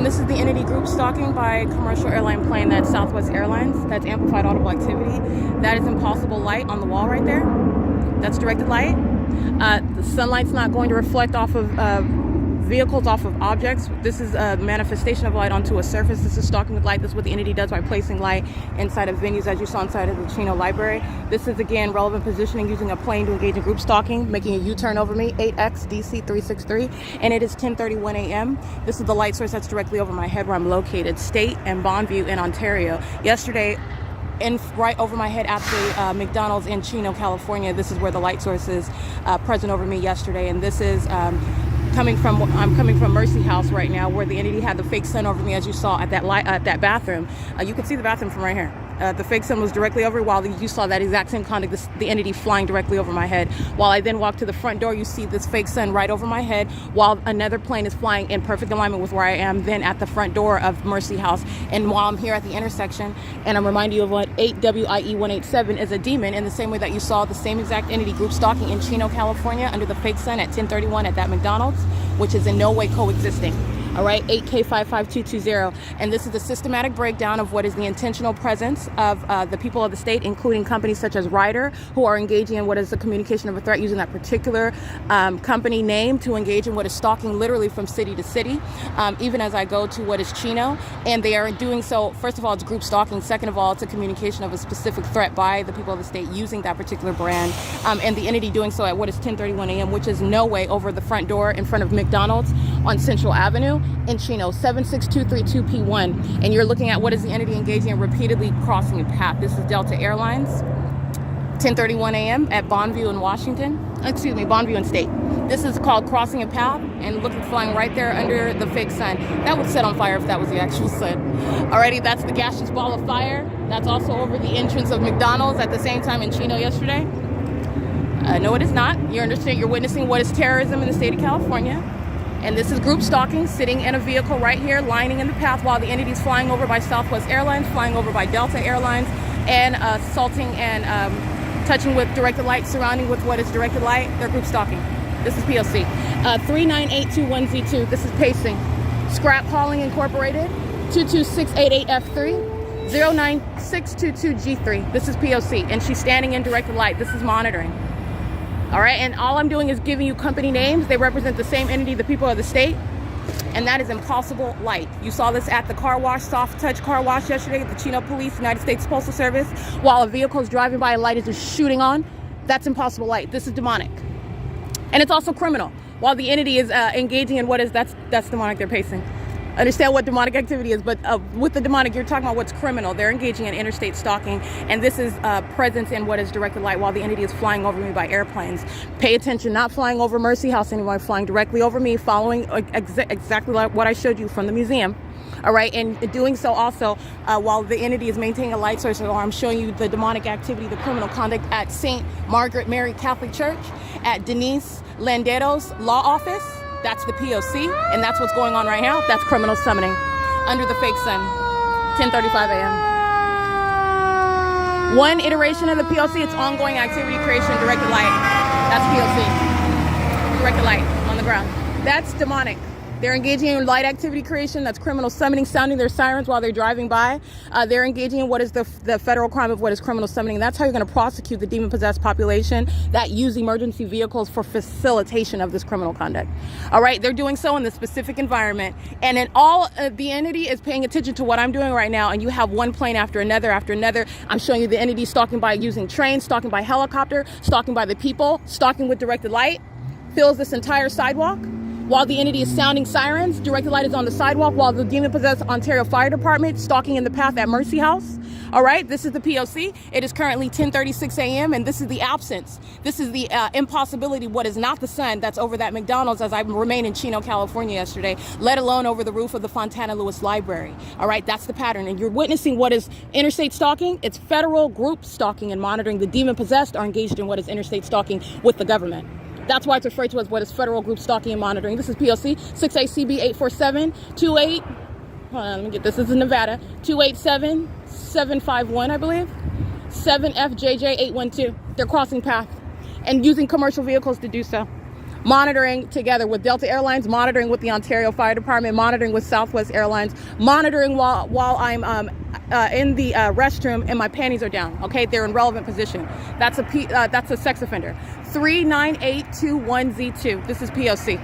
And this is the entity group stalking by commercial airline plane. That's Southwest Airlines. That's amplified audible activity. That is impossible light on the wall right there. That's directed light. The sunlight's not going to reflect off of vehicles, off of objects. This is a manifestation of light onto a surface. This is stalking with light. This is what the entity does by placing light inside of venues, as you saw inside of the Chino Library. This is, again, relevant positioning using a plane to engage in group stalking, making a U-turn over me, 8X DC 363, and it is 10:31 a.m. This is the light source that's directly over my head where I'm located, State and Bonneview in Ontario. Yesterday, right over my head at the McDonald's in Chino, California, this is where the light source is present over me yesterday, and this is I'm coming from Mercy House right now, where the entity had the fake sun over me, as you saw at that bathroom. You can see the bathroom from right here. The fake sun was directly over, while you saw that exact same conduct, the entity flying directly over my head. While I then walk to the front door, you see this fake sun right over my head, while another plane is flying in perfect alignment with where I am then at the front door of Mercy House. And while I'm here at the intersection, and I'm reminding you of what 8WIE187 is, a demon, in the same way that you saw the same exact entity group stalking in Chino, California under the fake sun at 10:31 at that McDonald's, which is in no way coexisting. All right, 8K55220. And this is a systematic breakdown of what is the intentional presence of the people of the state, including companies such as Ryder, who are engaging in what is the communication of a threat using that particular company name to engage in what is stalking literally from city to city, even as I go to what is Chino. And they are doing so, first of all, it's group stalking. Second of all, it's a communication of a specific threat by the people of the state using that particular brand. And the entity doing so at what is 10:31 a.m., which is no way over the front door in front of McDonald's on Central Avenue in Chino, 76232P1. And you're looking at what is the entity engaging in repeatedly crossing a path. This is Delta Airlines, 10:31 a.m. at Bonneview in Bonneview in State. This is called crossing a path, and look, it's flying right there under the fake sun. That would set on fire if that was the actual sun. Alrighty, that's the gaseous ball of fire. That's also over the entrance of McDonald's at the same time in Chino yesterday. No, it is not. You're witnessing what is terrorism in the state of California. And this is group stalking, sitting in a vehicle right here, lining in the path while the entity is flying over by Southwest Airlines, flying over by Delta Airlines, and assaulting and touching with directed light, surrounding with what is directed light. They're group stalking. This is P.O.C. 39821Z2. This is pacing. Scrap Hauling Incorporated, 22688F3, 09622G3. This is P.O.C. And she's standing in directed light. This is monitoring. All right, and all I'm doing is giving you company names. They represent the same entity, the people of the state, and that is impossible light. You saw this at the car wash, soft touch car wash yesterday, the Chino Police, United States Postal Service, while a vehicle is driving by, a light is just shooting on. That's impossible light. This is demonic. And it's also criminal. While the entity is engaging in what is, that's demonic, they're pacing. Understand what demonic activity is, but with the demonic, you're talking about what's criminal. They're engaging in interstate stalking, and this is presence in what is directed light while the entity is flying over me by airplanes. Pay attention, not flying over Mercy House anymore, flying directly over me, following exactly like what I showed you from the museum. All right, and doing so also while the entity is maintaining a light source, or I'm showing you the demonic activity, the criminal conduct at St. Margaret Mary Catholic Church, at Denise Landero's law office. That's the P.O.C., and that's what's going on right now. That's criminal summoning under the fake sun, 10:35 a.m. One iteration of the P.O.C., it's ongoing activity creation, directed light. That's P.O.C., directed light on the ground. That's demonic. They're engaging in light activity creation. That's criminal summoning, sounding their sirens while they're driving by. They're engaging in what is the federal crime of what is criminal summoning. And that's how you're going to prosecute the demon-possessed population that use emergency vehicles for facilitation of this criminal conduct. All right, they're doing so in this specific environment. And then all the entity is paying attention to what I'm doing right now. And you have one plane after another after another. I'm showing you the entity stalking by using trains, stalking by helicopter, stalking by the people, stalking with directed light, fills this entire sidewalk. While the entity is sounding sirens, directed light is on the sidewalk, while the demon-possessed Ontario Fire Department stalking in the path at Mercy House. All right, this is the P.O.C. It is currently 10:36 a.m., and this is the absence. This is the impossibility, what is not the sun that's over that McDonald's as I remain in Chino, California yesterday, let alone over the roof of the Fontana Lewis Library. All right, that's the pattern. And you're witnessing what is interstate stalking. It's federal group stalking and monitoring. The demon-possessed are engaged in what is interstate stalking with the government. That's why it's referred to as what is federal group stalking and monitoring. This is P.O.C. 6ACB84728. Hold on, let me get this. This is Nevada. 287751, I believe. 7FJJ812. They're crossing path and using commercial vehicles to do so. monitoring together with Delta Airlines, monitoring with the Ontario Fire Department, monitoring with Southwest Airlines, monitoring while I'm in the restroom and my panties are down. Okay, they're in relevant position. That's a sex offender. 39821Z2. This is P.O.C.